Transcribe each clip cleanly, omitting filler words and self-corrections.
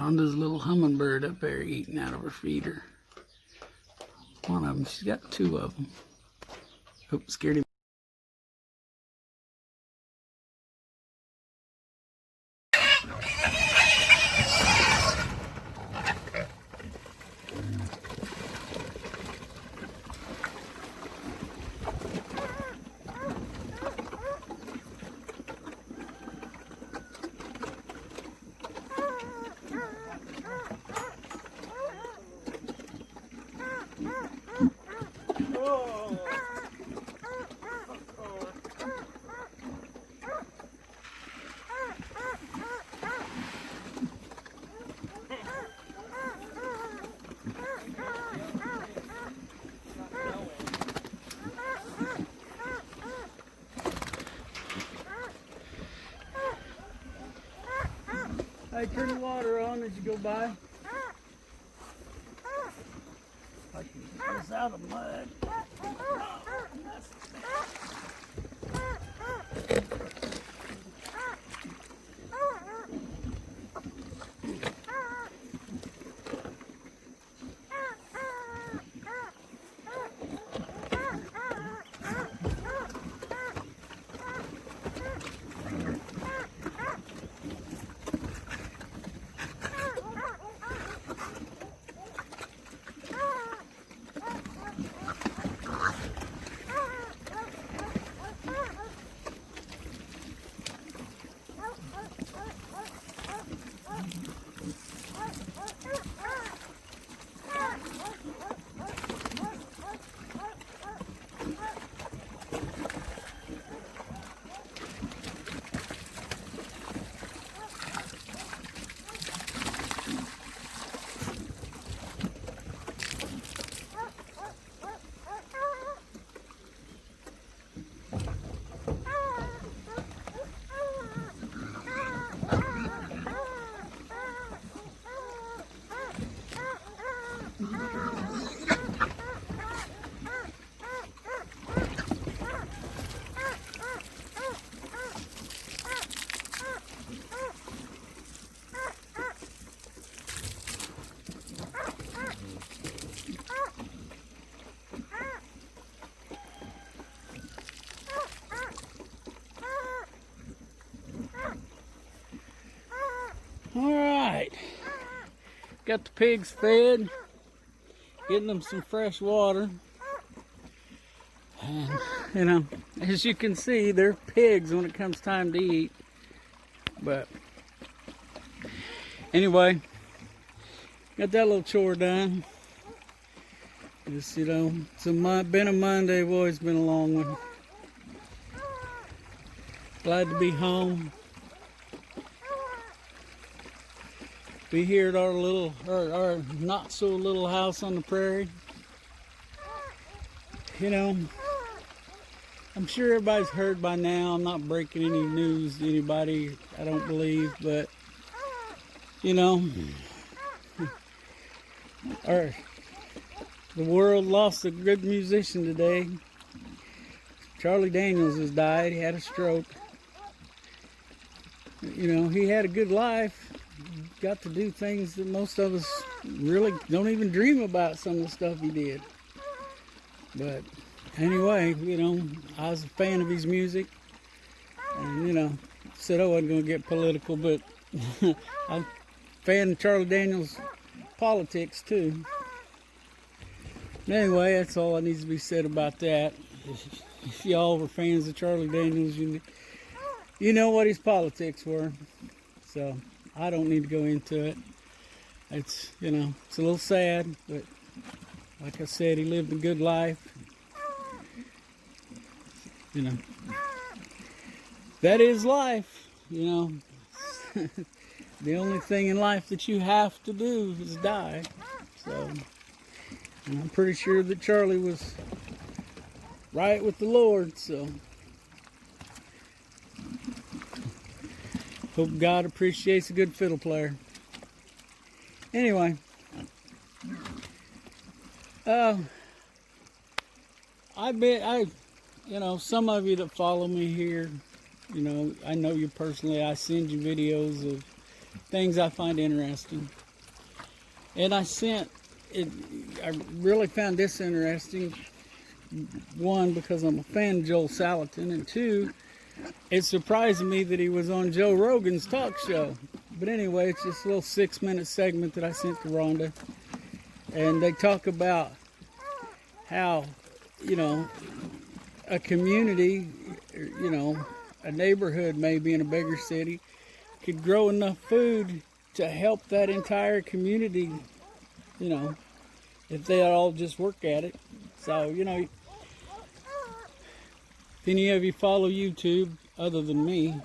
Rhonda's little hummingbird up there eating out of her feeder. One of them. She's got two of them. Oops, scared him. Hey, turn the water on as you go by. I can get this out of mud. All right, got the pigs fed, getting them some fresh water, and you know, as you can see, they're pigs when it comes time to eat. But anyway, got that little chore done. Just, you know, it's been a Monday, boy, it's been a long one. Glad to be home. Be here at our not so little house on the prairie. You know, I'm sure everybody's heard by now. I'm not breaking any news to anybody, I don't believe, but you know, the world lost a good musician today. Charlie Daniels has died. He had a stroke. You know, he had a good life. Got to do things that most of us really don't even dream about, some of the stuff he did. But anyway, you know, I was a fan of his music, and you know, said I wasn't going to get political, but I'm a fan of Charlie Daniels' politics too. Anyway, that's all that needs to be said about that. If y'all were fans of Charlie Daniels, you know what his politics were. So I don't need to go into it. It's, you know, it's a little sad, but like I said, he lived a good life. You know, that is life, you know. The only thing in life that you have to do is die. So, and I'm pretty sure that Charlie was right with the Lord, so hope God appreciates a good fiddle player. Anyway, you know, some of you that follow me here, you know, I know you personally. I send you videos of things I find interesting. And I really found this interesting. One, because I'm a fan of Joel Salatin, and two, it surprised me that he was on Joe Rogan's talk show. But anyway, it's just a little 6-minute segment that I sent to Rhonda. And they talk about how, a community, a neighborhood maybe in a bigger city could grow enough food to help that entire community, if they all just work at it. So, if any of you follow YouTube other than me,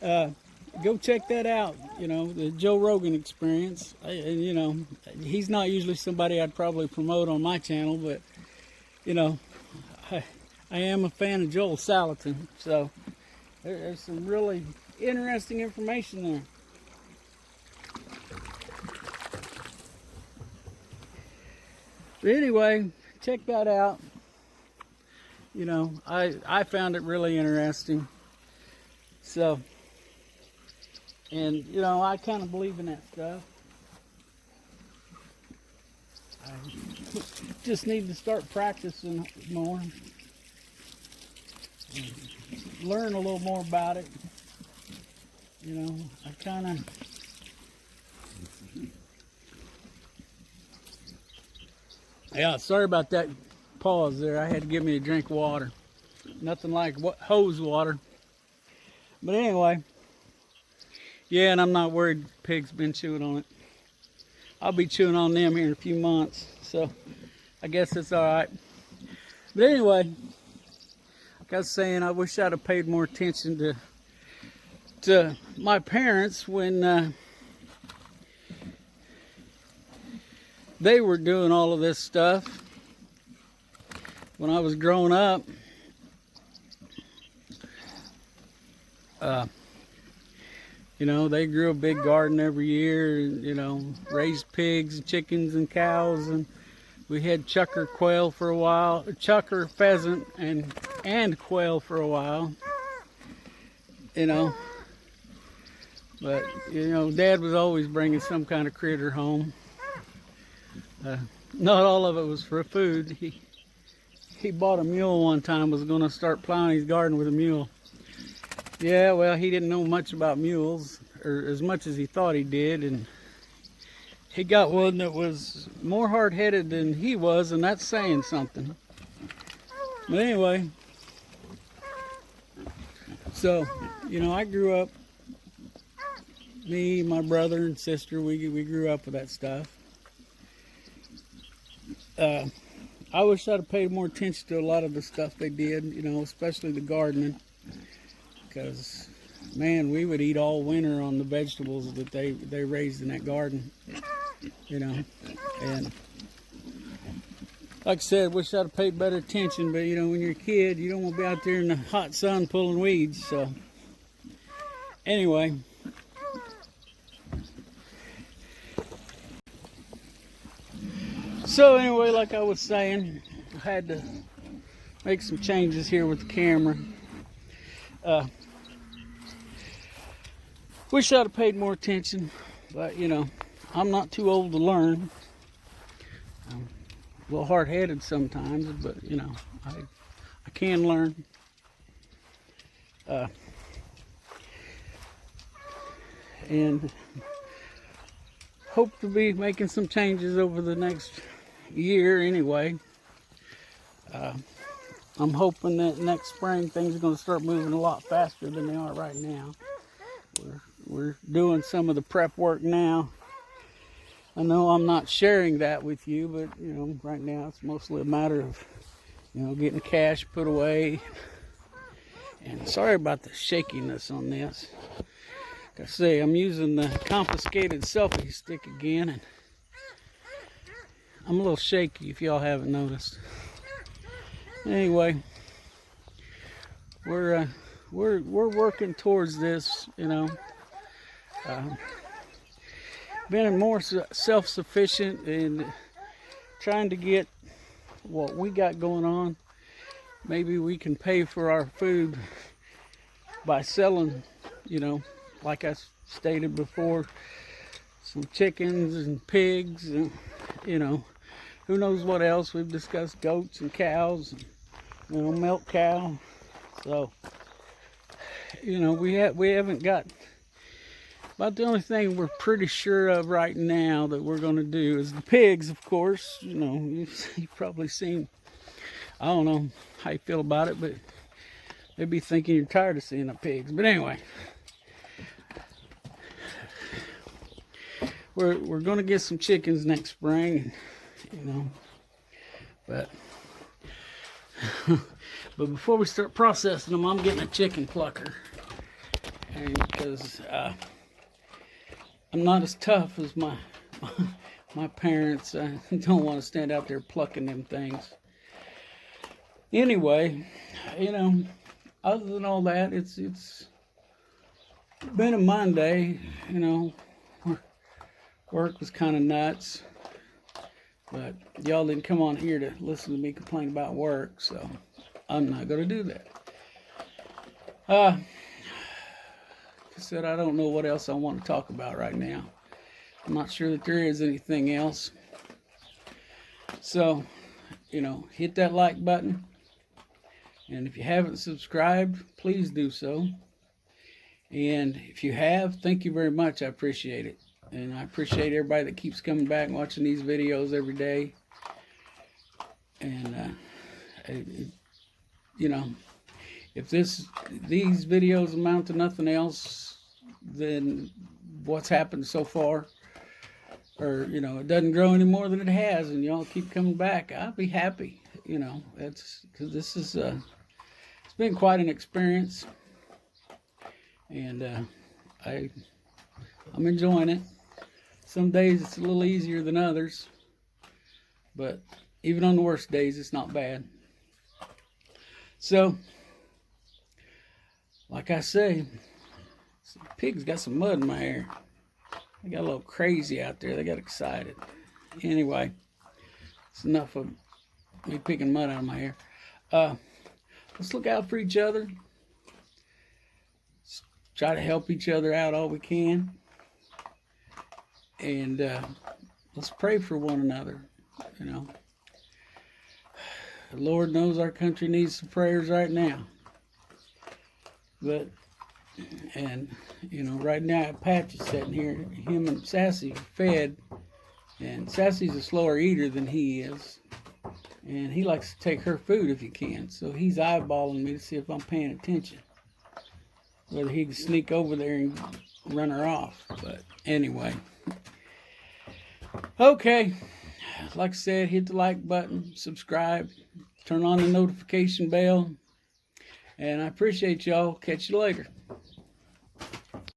go check that out, the Joe Rogan Experience. And, he's not usually somebody I'd probably promote on my channel, but, I am a fan of Joel Salatin. So there's some really interesting information there. But anyway, check that out. I found it really interesting. So, and I kind of believe in that stuff. I just need to start practicing more. Learn a little more about it. I kind of sorry about that pause there. I had to give me a drink of water. Nothing like hose water. But anyway, yeah, and I'm not worried pigs been chewing on it. I'll be chewing on them here in a few months, so I guess it's all right. But anyway, like I was saying, I wish I'd have paid more attention to my parents when they were doing all of this stuff. When I was growing up, they grew a big garden every year, and, raised pigs and chickens and cows, and we had chucker quail for a while, chucker pheasant and quail for a while, but, Dad was always bringing some kind of critter home. Not all of it was for food. He bought a mule one time, was going to start plowing his garden with a mule. Yeah, well, he didn't know much about mules, or as much as he thought he did, and he got one that was more hard-headed than he was, and that's saying something. But anyway, so, I grew up, me, my brother and sister, we grew up with that stuff. I wish I'd have paid more attention to a lot of the stuff they did, especially the gardening. Because, man, we would eat all winter on the vegetables that they raised in that garden. And like I said, wish I'd have paid better attention, but when you're a kid, you don't want to be out there in the hot sun pulling weeds. So anyway, like I was saying, I had to make some changes here with the camera. Wish I'd have paid more attention, but I'm not too old to learn. I'm a little hard-headed sometimes, but I can learn. And hope to be making some changes over the next year anyway. I'm hoping that next spring things are going to start moving a lot faster than they are right now. We're doing some of the prep work now. I know I'm not sharing that with you, but right now it's mostly a matter of getting cash put away. And sorry about the shakiness on this. Like I say, I'm using the confiscated selfie stick again, and I'm a little shaky if y'all haven't noticed. Anyway, we're working towards this, being more self-sufficient and trying to get what we got going on. Maybe we can pay for our food by selling, like I stated before, some chickens and pigs, and you know, who knows what else. We've discussed goats and cows, and, you know, milk cow. So, you know, we haven't got. About the only thing we're pretty sure of right now that we're going to do is the pigs, of course. You know, you've probably seen. I don't know how you feel about it, but they'd be thinking you're tired of seeing the pigs. But anyway, we're going to get some chickens next spring, you know. But but before we start processing them, I'm getting a chicken plucker, and because I'm not as tough as my parents. I don't want to stand out there plucking them things. Anyway, you know, other than all that, it's been a Monday. You know, work was kind of nuts, but y'all didn't come on here to listen to me complain about work, so I'm not going to do that. Like I said, I don't know what else I want to talk about right now. I'm not sure that there is anything else. So, you know, hit that like button. And if you haven't subscribed, please do so. And if you have, thank you very much. I appreciate it. And I appreciate everybody that keeps coming back and watching these videos every day. And, you know, if these videos amount to nothing else than what's happened so far, or, you know, it doesn't grow any more than it has, and y'all keep coming back, I'll be happy. You know, that's because this is it's been quite an experience, and I'm enjoying it. Some days it's a little easier than others, but even on the worst days, it's not bad. So, like I say, pigs got some mud in my hair. They got a little crazy out there. They got excited. Anyway, it's enough of me picking mud out of my hair. Let's look out for each other. Let's try to help each other out all we can. And let's pray for one another, you know. The Lord knows our country needs some prayers right now. But, and, you know, right now Patch is sitting here. Him and Sassy are fed. And Sassy's a slower eater than he is. And he likes to take her food if he can. So he's eyeballing me to see if I'm paying attention. Whether he can sneak over there and run her off. But anyway. Okay. Like I said, hit the like button, subscribe, turn on the notification bell. And I appreciate y'all. Catch you later.